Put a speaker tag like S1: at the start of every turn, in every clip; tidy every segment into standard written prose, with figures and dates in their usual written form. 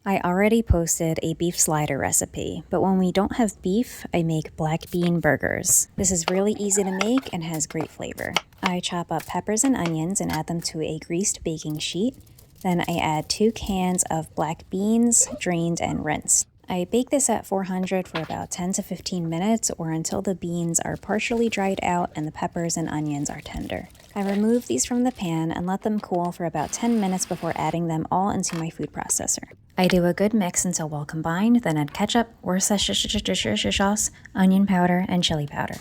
S1: I already posted a beef slider recipe, but when we don't have beef, I make black bean burgers. This is really easy to make and has great flavor. I chop up peppers and onions and add them to a greased baking sheet. Then I add 2 cans of black beans, drained and rinsed. I bake this at 400 for about 10 to 15 minutes or until the beans are partially dried out and the peppers and onions are tender. I remove these from the pan and let them cool for about 10 minutes before adding them all into my food processor. I do a good mix until well combined, then add ketchup, Worcestershire sauce, onion powder, and chili powder.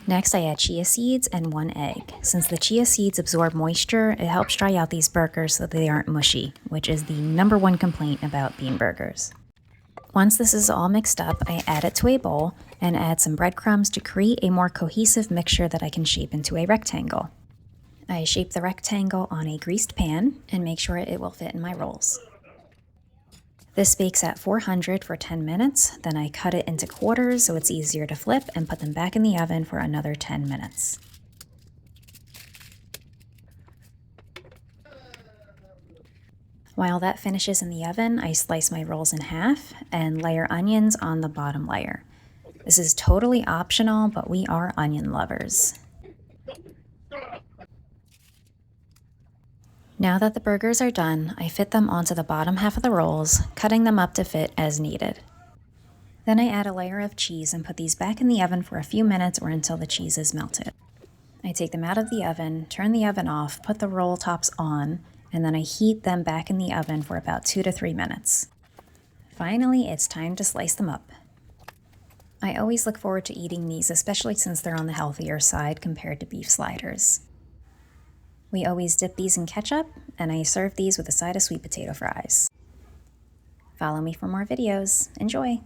S1: Next, I add chia seeds and 1 egg. Since the chia seeds absorb moisture, it helps dry out these burgers so that they aren't mushy, which is the #1 complaint about bean burgers. Once this is all mixed up, I add it to a bowl and add some breadcrumbs to create a more cohesive mixture that I can shape into a rectangle. I shape the rectangle on a greased pan and make sure it will fit in my rolls. This bakes at 400 for 10 minutes, then I cut it into quarters so it's easier to flip and put them back in the oven for another 10 minutes. While that finishes in the oven, I slice my rolls in half and layer onions on the bottom layer. This is totally optional, but we are onion lovers. Now that the burgers are done, I fit them onto the bottom half of the rolls, cutting them up to fit as needed. Then I add a layer of cheese and put these back in the oven for a few minutes or until the cheese is melted. I take them out of the oven, turn the oven off, put the roll tops on, and then I heat them back in the oven for about 2 to 3 minutes. Finally, it's time to slice them up. I always look forward to eating these, especially since they're on the healthier side compared to beef sliders. We always dip these in ketchup, and I serve these with a side of sweet potato fries. Follow me for more videos. Enjoy!